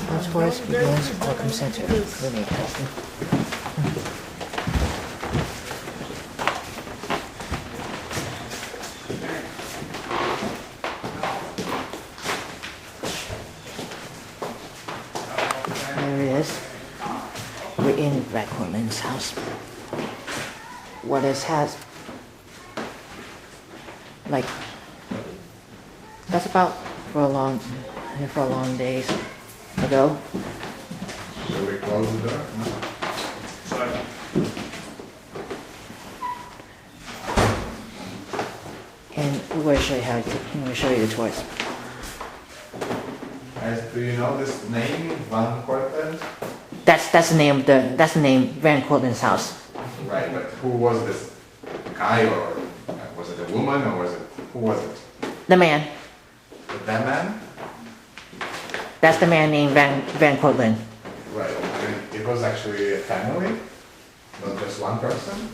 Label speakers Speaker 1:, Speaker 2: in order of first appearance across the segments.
Speaker 1: The tourist begins Welcome Center. Really interesting. There it is. We're in Cortlandt's house. What it has, like, that's about for a long days ago.
Speaker 2: Should we close the door?
Speaker 3: Sorry.
Speaker 1: And we're going to show you the tours.
Speaker 2: Guys, do you know this name, Van Cortlandt?
Speaker 1: That's the name Van Cortlandt's house.
Speaker 2: Right, but who was this guy, or was it a woman, or who was it?
Speaker 1: The man.
Speaker 2: That man?
Speaker 1: That's the man named Van Cortlandt.
Speaker 2: Right, I mean, it was actually a family, not just one person.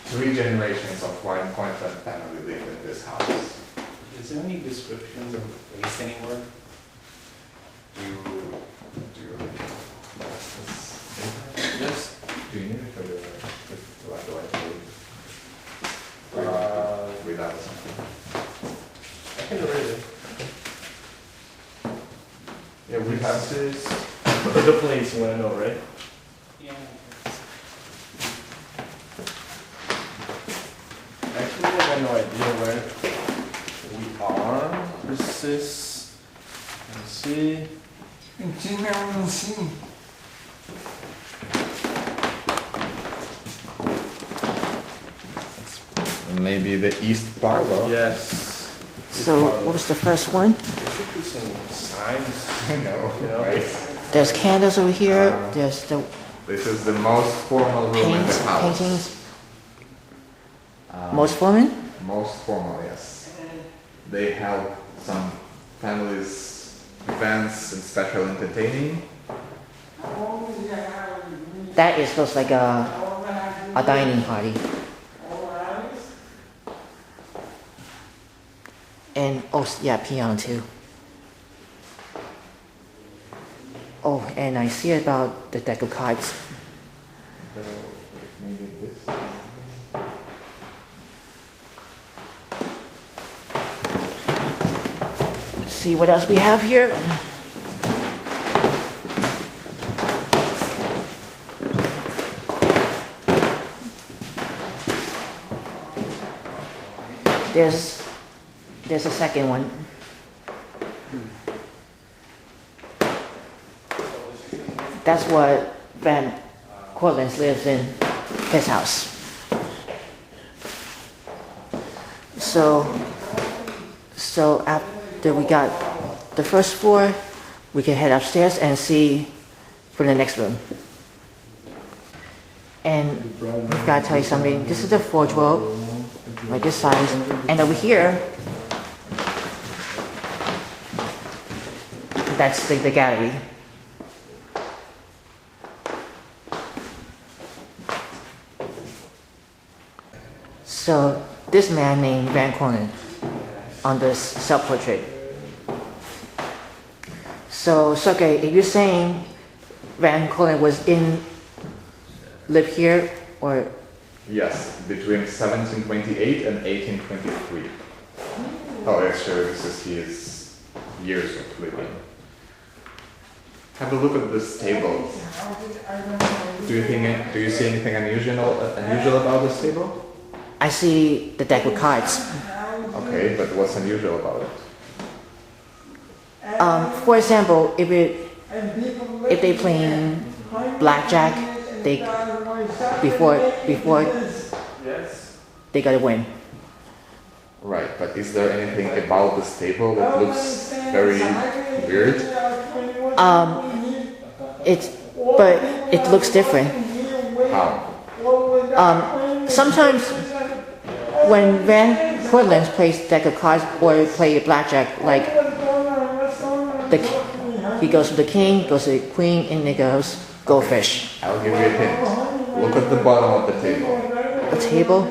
Speaker 2: 3 generations of Van Cortlandt family lived in this house.
Speaker 3: Is there any descriptions of race anywhere? Yes.
Speaker 2: Do you need it for the without something?
Speaker 3: I can read it.
Speaker 2: Yeah, we have
Speaker 3: This is the place you want to know, right?
Speaker 4: Yeah.
Speaker 3: Actually, I have no idea where we are. This is, let's see.
Speaker 2: maybe the east parlor.
Speaker 3: Yes.
Speaker 1: So what was the first one?
Speaker 3: There should be some signs.
Speaker 2: I know,
Speaker 3: You know?
Speaker 2: right?
Speaker 1: There's candles over here. There's the
Speaker 2: This is the most formal room in the house.
Speaker 1: paintings. Most formal?
Speaker 2: Most formal, yes. They have some families, events, and special entertaining.
Speaker 1: That is looks like a dining party. And oh yeah, piano too. Oh, and I see about the deck of cards.
Speaker 2: Maybe this.
Speaker 1: Let's see what else we have here. There's a second one. That's what Van Cortlandt lives in, his house. So after we got the first floor, we can head upstairs and see for the next room. And we've got to tell you something. This is the wardrobe, like this size, and over here, that's the gallery. So this man named Van Cortlandt on this self-portrait. So Sergey, if you're saying Van Cortlandt lived here, or?
Speaker 2: Yes, between 1728 and 1823. Oh, actually, this is his years of living. Have a look at this table. Do you see anything unusual about this table?
Speaker 1: I see the deck of cards.
Speaker 2: Okay, but what's unusual about it?
Speaker 1: For example, if they playing blackjack, before
Speaker 3: Yes.
Speaker 1: they gotta win.
Speaker 2: Right, but is there anything about this table that looks very weird?
Speaker 1: But it looks different.
Speaker 2: How?
Speaker 1: Sometimes when Van Cortlandt plays deck of cards or play blackjack, like he goes to the king, goes to the queen, and it goes goldfish.
Speaker 2: I'll give you a hint. Look at the bottom of the table.
Speaker 1: a table.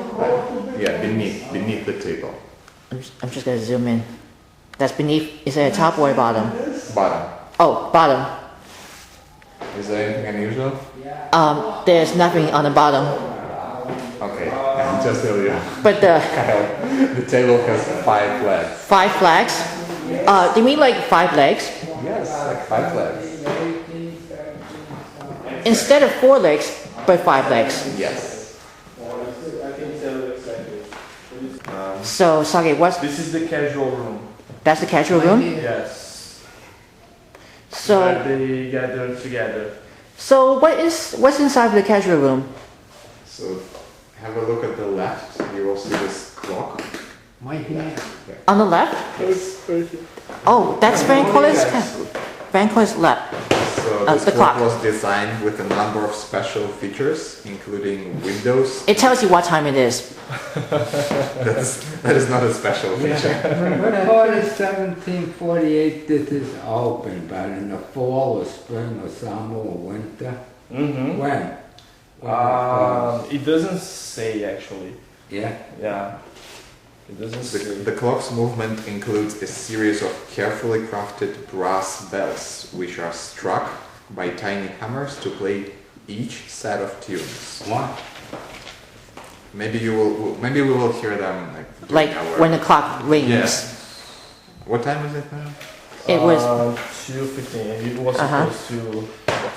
Speaker 2: Yeah, beneath the table.
Speaker 1: I'm just gonna zoom in. That's beneath, is it a top or a bottom?
Speaker 2: Bottom.
Speaker 1: Oh, bottom.
Speaker 2: Is there anything unusual?
Speaker 1: There's nothing on the bottom.
Speaker 2: Okay, I'll just tell you.
Speaker 1: But the
Speaker 2: The table has 5 legs.
Speaker 1: 5 flags? Do you mean like 5 legs?
Speaker 2: Yes, like 5 legs.
Speaker 1: Instead of 4 legs, but 5 legs.
Speaker 2: Yes.
Speaker 1: So, Sage, what's,
Speaker 3: This is the casual room.
Speaker 1: that's the casual room?
Speaker 3: Yes.
Speaker 1: So,
Speaker 3: Where they gather together.
Speaker 1: so what's inside of the casual room?
Speaker 2: So have a look at the left. You will see this clock.
Speaker 1: On the left? Oh, that's Van Cortlandt's left.
Speaker 2: So
Speaker 1: The
Speaker 2: this clock
Speaker 1: clock.
Speaker 2: was designed with a number of special features, including windows.
Speaker 1: It tells you what time it is.
Speaker 2: That is not a special feature.
Speaker 4: What part of 1748 this is open, but in the fall or spring or summer or winter?
Speaker 3: Mm-hmm.
Speaker 4: When?
Speaker 3: It doesn't say actually.
Speaker 4: Yeah?
Speaker 3: Yeah. It doesn't say.
Speaker 2: The clock's movement includes a series of carefully crafted brass bells, which are struck by tiny hammers to play each set of tunes.
Speaker 4: What?
Speaker 2: Maybe we will hear them
Speaker 1: Like
Speaker 2: during our-
Speaker 1: when the clock rings.
Speaker 2: Yes. What time is it now?
Speaker 1: It was
Speaker 3: 2:15. It was
Speaker 1: Uh-huh.
Speaker 3: supposed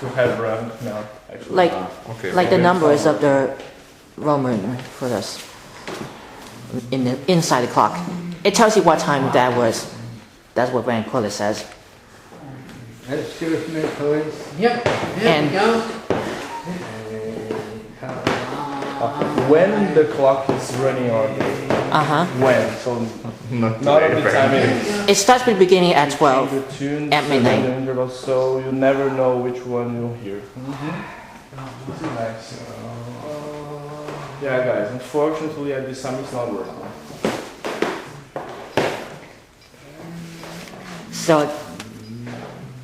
Speaker 3: to have run now. Actually.
Speaker 1: like
Speaker 2: Okay.
Speaker 1: like the numbers of the Roman for us inside the clock. It tells you what time that was. That's what Van Cortlandt says.
Speaker 4: Excuse me, please.
Speaker 5: Yep,
Speaker 1: And-
Speaker 5: here we go.
Speaker 3: When the clock is running on. When? So
Speaker 2: Not
Speaker 3: not
Speaker 2: today,
Speaker 3: of the time
Speaker 2: apparently.
Speaker 3: it is.
Speaker 1: It starts with beginning at 12.
Speaker 3: The tunes
Speaker 1: at midnight.
Speaker 3: and the interval, so you never know which one you'll hear. This is nice. Yeah, guys. Unfortunately, at this time it's not working.
Speaker 1: So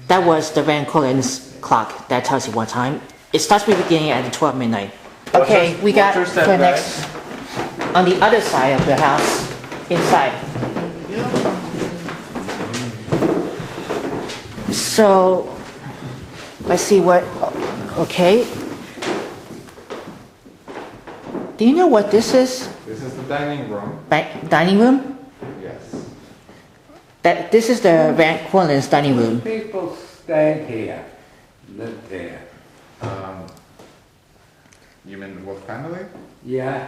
Speaker 1: that was the Van Cortlandt's clock that tells you what time. It starts with beginning at 12 midnight. Okay, we got
Speaker 3: Watch your step,
Speaker 1: for next on the other side of the house, inside. So let's see what. Okay. Do you know what this is?
Speaker 2: This is the dining room.
Speaker 1: Dining room?
Speaker 2: Yes.
Speaker 1: This is the Van Cortlandt's dining room.
Speaker 4: People stay here, live there.
Speaker 2: You mean what family?
Speaker 4: Yeah?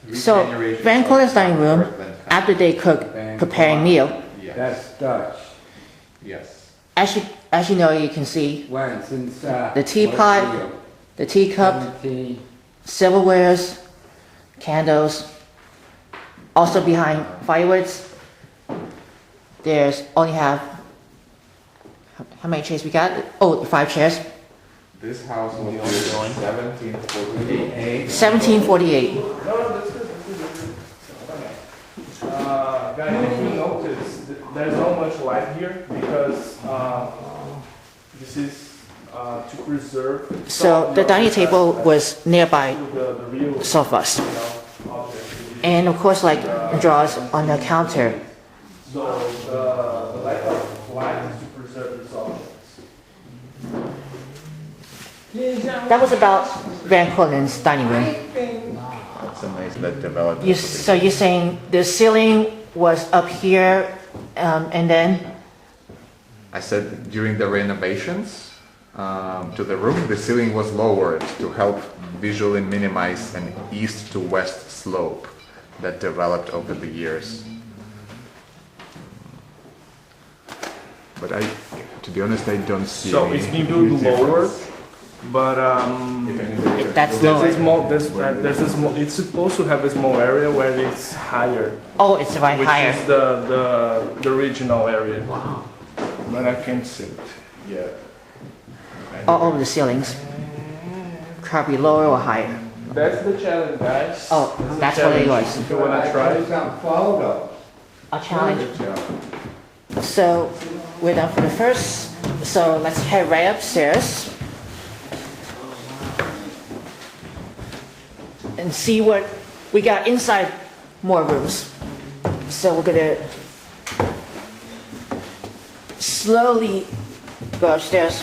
Speaker 2: Three
Speaker 1: So
Speaker 2: generations
Speaker 1: Van
Speaker 2: of
Speaker 1: Cortlandt's dining room,
Speaker 2: Cortlandt family.
Speaker 1: after they cook, prepare a meal.
Speaker 2: Yes.
Speaker 4: That's Dutch.
Speaker 2: Yes.
Speaker 1: As you know, you can see
Speaker 4: When? Since,
Speaker 1: The teapot.
Speaker 4: what year?
Speaker 1: the teacup,
Speaker 4: 17.
Speaker 1: silverwares, candles. Also behind fireworks, there's only have, how many chairs we got? Oh, 5 chairs.
Speaker 2: This house was built in 1748.
Speaker 1: 1748.
Speaker 3: No, that's good. Guys, if you notice, there's not much light here because this is to preserve.
Speaker 1: So the dining table was nearby
Speaker 3: The real,
Speaker 1: sofas.
Speaker 3: object.
Speaker 1: And of course, like drawers on the counter.
Speaker 3: So the lack of light is to preserve these objects.
Speaker 1: That was about Van Cortlandt's dining room.
Speaker 2: That's amazing. That developed.
Speaker 1: So you're saying the ceiling was up here, and then
Speaker 2: I said during the renovations to the room, the ceiling was lowered to help visually minimize an east to west slope that developed over the years. But to be honest, I don't see.
Speaker 3: So
Speaker 2: any
Speaker 3: it's been built lower,
Speaker 2: difference.
Speaker 3: but
Speaker 1: that's
Speaker 3: there's
Speaker 1: lower.
Speaker 3: a small. There's a small. It's supposed to have a small area where it's higher,
Speaker 1: Oh, it's right
Speaker 3: which
Speaker 1: higher.
Speaker 3: is the original area. Wow. But I can't see it.
Speaker 2: Yeah.
Speaker 1: All over the ceilings. Probably lower or higher.
Speaker 3: That's the challenge, guys.
Speaker 1: Oh,
Speaker 3: the
Speaker 1: that's what it
Speaker 3: challenge.
Speaker 1: was.
Speaker 3: If you wanna try it.
Speaker 4: Some photos.
Speaker 1: A challenge. So we're done for the first. So let's head right upstairs. and see what we got inside more rooms. So we're gonna slowly go upstairs.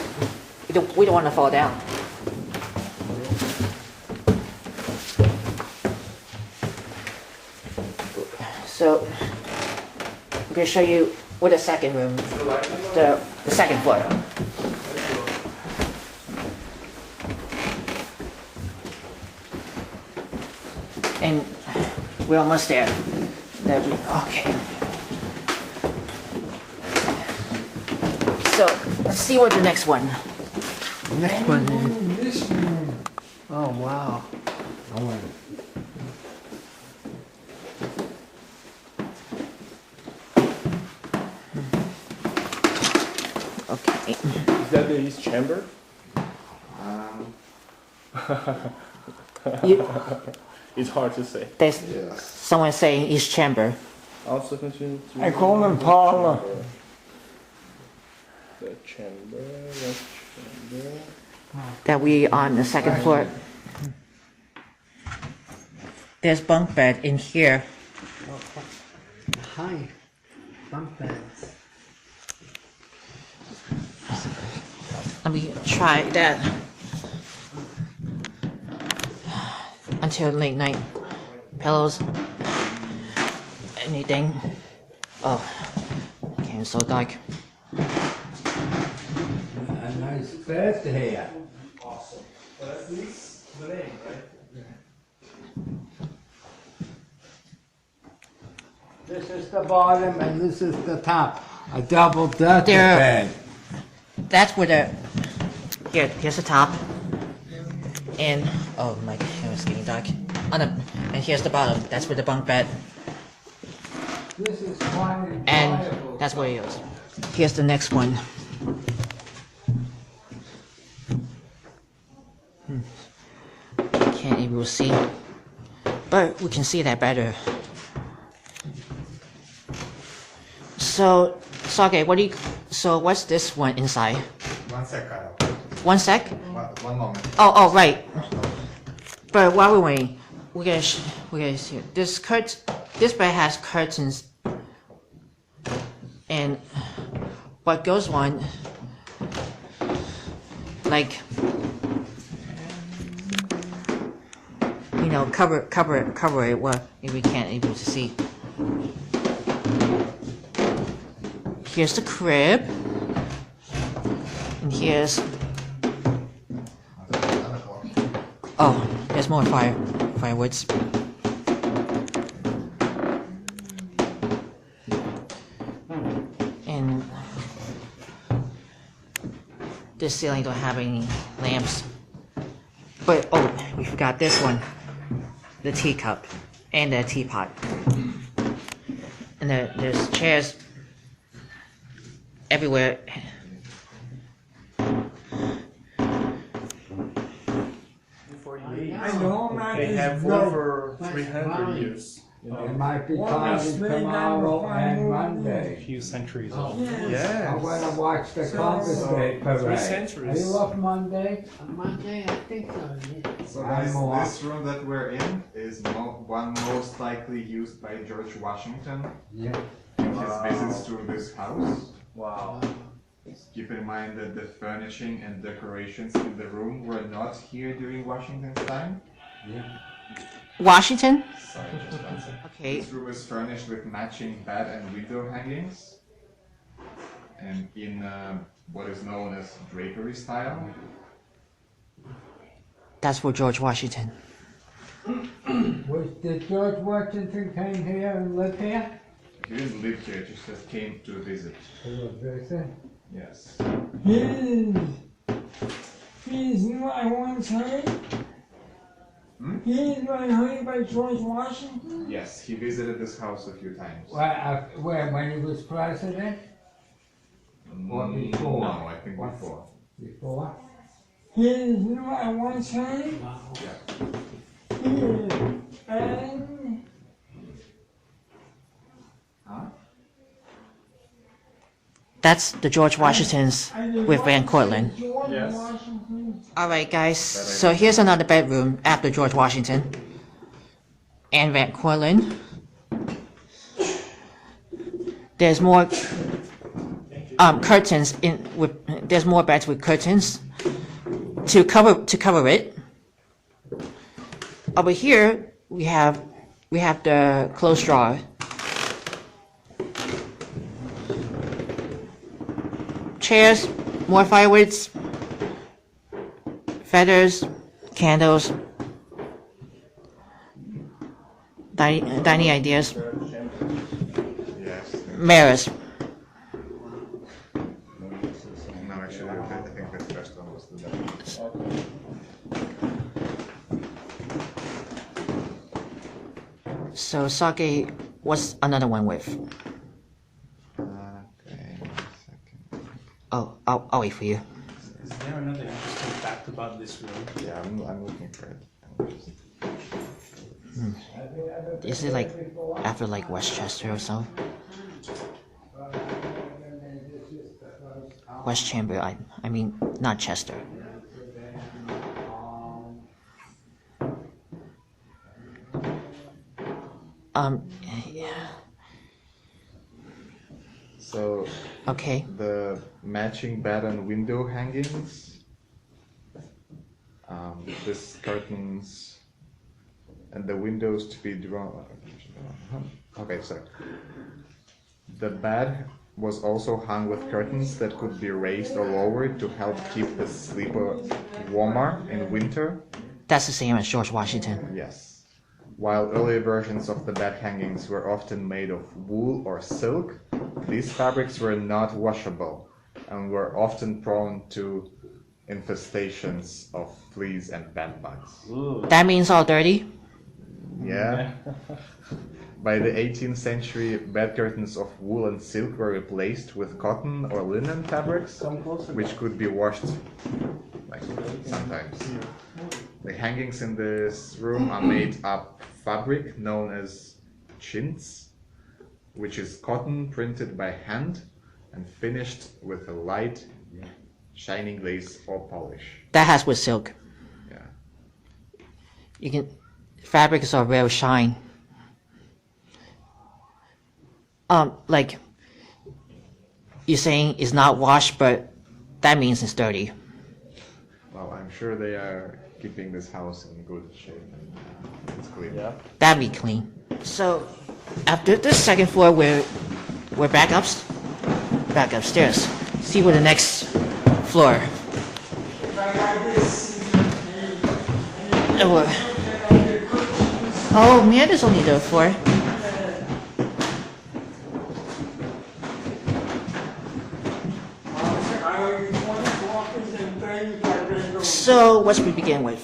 Speaker 1: We don't want to fall down. So I'm gonna show you what the second room, the second floor. And we're almost there. Okay. So let's see what the next one.
Speaker 4: Next one is this room.
Speaker 1: Oh wow.
Speaker 4: I want
Speaker 1: Okay.
Speaker 3: Is that the east chamber?
Speaker 1: You,
Speaker 3: It's hard to say.
Speaker 1: there's
Speaker 2: Yes.
Speaker 1: someone saying east chamber.
Speaker 3: Also continue to
Speaker 4: I call them parlor.
Speaker 3: the chamber.
Speaker 1: That we on the second floor. There's bunk bed in here.
Speaker 4: Hi, bunk beds.
Speaker 1: Let me try that until late night. Pillows, anything. Oh, okay, it's so dark.
Speaker 4: A nice bed here.
Speaker 3: Awesome. But at least the name, right?
Speaker 4: This is the bottom and this is the top. A double decker
Speaker 1: There-
Speaker 4: bed.
Speaker 1: That's where the here's the top, and oh my god, it's getting dark. And here's the bottom. That's where the bunk bed,
Speaker 4: This is quite
Speaker 1: and
Speaker 4: enjoyable.
Speaker 1: that's where it is. Here's the next one. Can't even see, but we can see that better. So okay, what's this one inside?
Speaker 2: One sec, Kyle.
Speaker 1: One sec.
Speaker 2: One moment.
Speaker 1: Oh, right. But while we're waiting, we're gonna see this This bed has curtains, and what goes on, like, cover it. Well, if we can't able to see. Here's the crib, and here's. Oh, there's more firewoods. And this ceiling don't have any lamps. But, oh, we forgot this one. The teacup and the teapot. And there's chairs everywhere.
Speaker 4: I know, man.
Speaker 3: They have over 300 years. You
Speaker 4: It
Speaker 3: know.
Speaker 4: might be coming tomorrow and Monday.
Speaker 5: Few centuries old.
Speaker 3: Yes.
Speaker 4: I want to watch the Columbus Day parade.
Speaker 3: 3
Speaker 4: Are
Speaker 3: centuries.
Speaker 4: you off Monday?
Speaker 6: Monday, I think so, yeah.
Speaker 2: So
Speaker 4: I'm off.
Speaker 2: this room that we're in is one most likely used by George Washington
Speaker 4: Yeah.
Speaker 2: in his visits to this house.
Speaker 3: Wow.
Speaker 2: Keep in mind that the furnishing and decorations in the room were not here during Washington's time.
Speaker 4: Yeah.
Speaker 1: Washington?
Speaker 2: Sorry, just one second.
Speaker 1: Okay.
Speaker 2: This room is furnished with matching bed and window hangings, and in what is known as drapery style.
Speaker 1: That's for George Washington.
Speaker 4: Did George Washington came here and lived here?
Speaker 2: He didn't live here, just came to visit.
Speaker 4: He was visit.
Speaker 2: Yes.
Speaker 6: He's not one time. He's not hired by George Washington.
Speaker 2: Yes, he visited this house a few times.
Speaker 4: When he was president? Or before?
Speaker 2: No, I think before.
Speaker 4: Before?
Speaker 6: He's not one time.
Speaker 2: Yeah.
Speaker 6: And
Speaker 2: Huh?
Speaker 1: That's the George Washingtons with Van Cortlandt.
Speaker 6: George
Speaker 3: Yes.
Speaker 6: Washington.
Speaker 1: Alright guys, so here's another bedroom after George Washington. and Van Cortlandt. There's more curtains there's more beds with curtains to cover it. Over here we have the clothes drawer. Chairs, more firewoods, feathers, candles, dining ideas,
Speaker 2: Yes.
Speaker 1: mirrors.
Speaker 2: No, actually, I think the first one was the best.
Speaker 1: So Sake, what's another one with?
Speaker 2: Okay, second.
Speaker 1: Oh, I'll wait for you.
Speaker 5: Is there another interesting fact about this room?
Speaker 2: Yeah, I'm looking for it.
Speaker 1: Is it like after like Westchester or so? West Chamber, I mean not Chester. Yeah.
Speaker 2: So
Speaker 1: Okay.
Speaker 2: the matching bed and window hangings, with this curtains, and the windows to be drawn. Okay, so the bed was also hung with curtains that could be raised or lowered to help keep the sleeper warmer in winter.
Speaker 1: That's the same as George Washington.
Speaker 2: Yes. While earlier versions of the bed hangings were often made of wool or silk, these fabrics were not washable and were often prone to infestations of fleas and bedbugs.
Speaker 1: That means all dirty?
Speaker 2: Yeah. By the 18th century, bed curtains of wool and silk were replaced with cotton or linen fabrics, which could be washed like sometimes. The hangings in this room are made up fabric known as chintz, which is cotton printed by hand and finished with a light, shining glaze or polish.
Speaker 1: That has with silk.
Speaker 2: Yeah.
Speaker 1: Fabrics are real shine. Like you're saying it's not washed, but that means it's dirty.
Speaker 2: Well, I'm sure they are keeping this house in good shape and it's clean.
Speaker 3: Yeah.
Speaker 1: That'd be clean. So after the second floor, we're back upstairs. See where the next floor. Oh man, there's only the floor. So what should we begin with?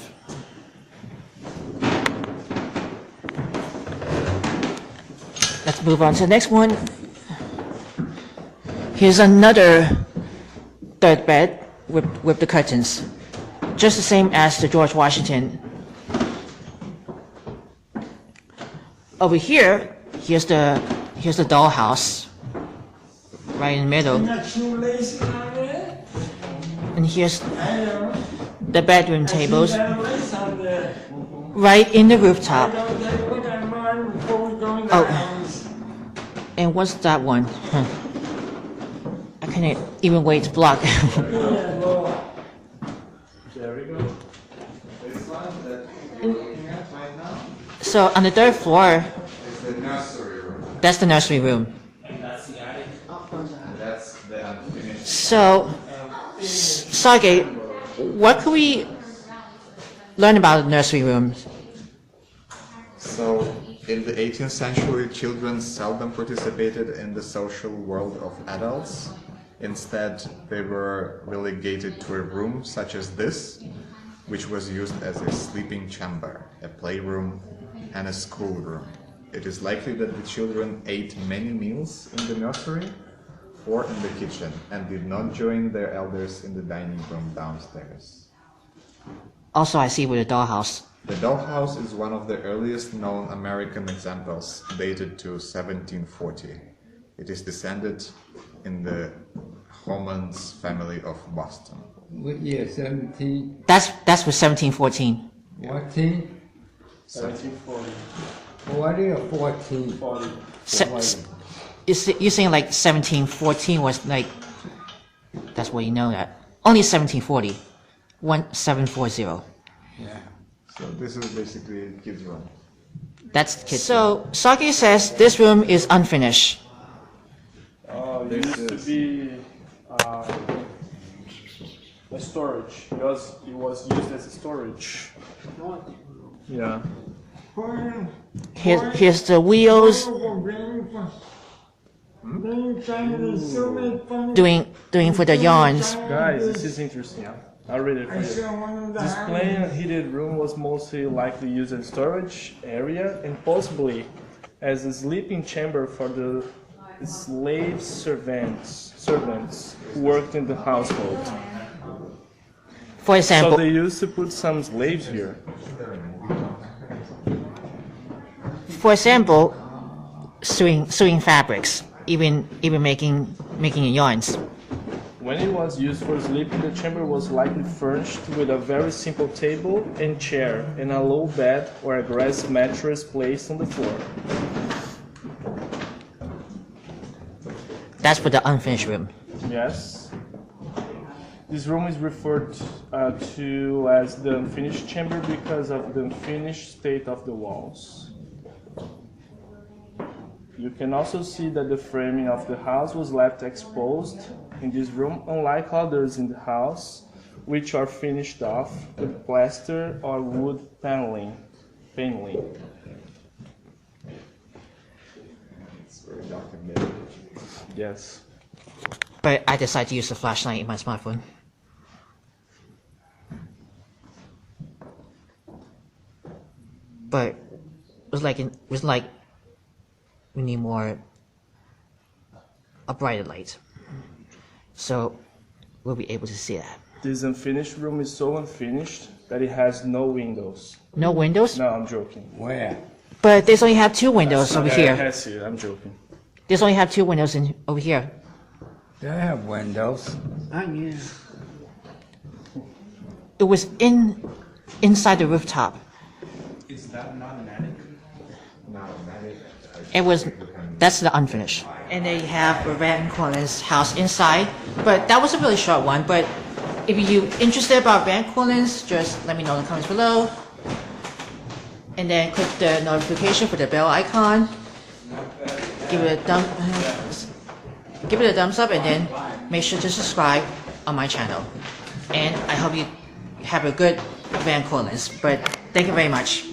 Speaker 1: Let's move on to the next one. Here's another third bed with the curtains. Just the same as the George Washington. Over here, here's the dollhouse. Right in the middle.
Speaker 6: Not too lazy on there.
Speaker 1: And here's
Speaker 6: I know.
Speaker 1: the bedroom tables.
Speaker 6: Got a lace on there.
Speaker 1: Right in the rooftop.
Speaker 6: Don't take a look at mine before we go in the
Speaker 1: Oh.
Speaker 6: house.
Speaker 1: And what's that one? I couldn't even wait to block.
Speaker 6: Yeah, well,
Speaker 3: There we go.
Speaker 2: This one that you're looking at right now
Speaker 1: So on the third floor,
Speaker 2: is the nursery room.
Speaker 1: that's the nursery room.
Speaker 5: And that's the attic.
Speaker 2: That's the unfinished.
Speaker 1: So, Sage, what can we learn about the nursery room?
Speaker 2: So, in the 18th century, children seldom participated in the social world of adults. Instead, they were relegated to a room such as this, which was used as a sleeping chamber, a playroom, and a schoolroom. It is likely that the children ate many meals in the nursery or in the kitchen and did not join their elders in the dining room downstairs.
Speaker 1: Also, I see with the dollhouse.
Speaker 2: The dollhouse is one of the earliest known American examples, dated to 1740. It is descended in the Homans family of Boston.
Speaker 4: What year, 17,
Speaker 1: That's with 1714.
Speaker 4: 14?
Speaker 3: 1740.
Speaker 4: 40 or 14?
Speaker 3: 40.
Speaker 1: You're saying like 1714 was like, that's what you know that. Only 1740. 1740.
Speaker 4: Yeah.
Speaker 2: So this is basically a kid's room.
Speaker 1: That's the kitchen. So Saki says this room is unfinished.
Speaker 3: It used to be a storage because it was used as a storage. Yeah.
Speaker 1: Here's the wheels doing for the yarns.
Speaker 3: Guys, this is interesting. I'll read it for you. This plain heated room was mostly likely used as storage area and possibly as a sleeping chamber for the slave servants who worked in the household.
Speaker 1: For
Speaker 3: So
Speaker 1: example,
Speaker 3: they used to put some slaves here.
Speaker 1: sewing fabrics, even making yarns.
Speaker 3: When it was used for sleeping, the chamber was likely furnished with a very simple table and chair and a low bed or a grass mattress placed on the floor.
Speaker 1: That's for the unfinished room.
Speaker 3: Yes. This room is referred to as the unfinished chamber because of the unfinished state of the walls. You can also see that the framing of the house was left exposed in this room, unlike others in the house, which are finished off with plaster or wood paneling.
Speaker 2: It's very documented.
Speaker 3: Yes.
Speaker 1: But I decided to use the flashlight in my smartphone. But it was like we need a brighter light, so we'll be able to see that.
Speaker 3: This unfinished room is so unfinished that it has no windows.
Speaker 1: No windows,
Speaker 3: No, I'm joking.
Speaker 4: Where?
Speaker 1: but there's only have two windows over
Speaker 3: Yeah, it
Speaker 1: here.
Speaker 3: has it. I'm joking.
Speaker 1: There's only have two windows over here.
Speaker 4: They have windows.
Speaker 1: It was inside the rooftop.
Speaker 5: Is that not an attic?
Speaker 1: That's the unfinished. And they have Van Cortlandt's house inside, but that was a really short one. But if you're interested about Van Cortlandt's, just let me know in the comments below. And then click the notification for the bell icon. Give it a thumbs up, and then make sure to subscribe on my channel. And I hope you have a good Van Cortlandt's. But thank you very much.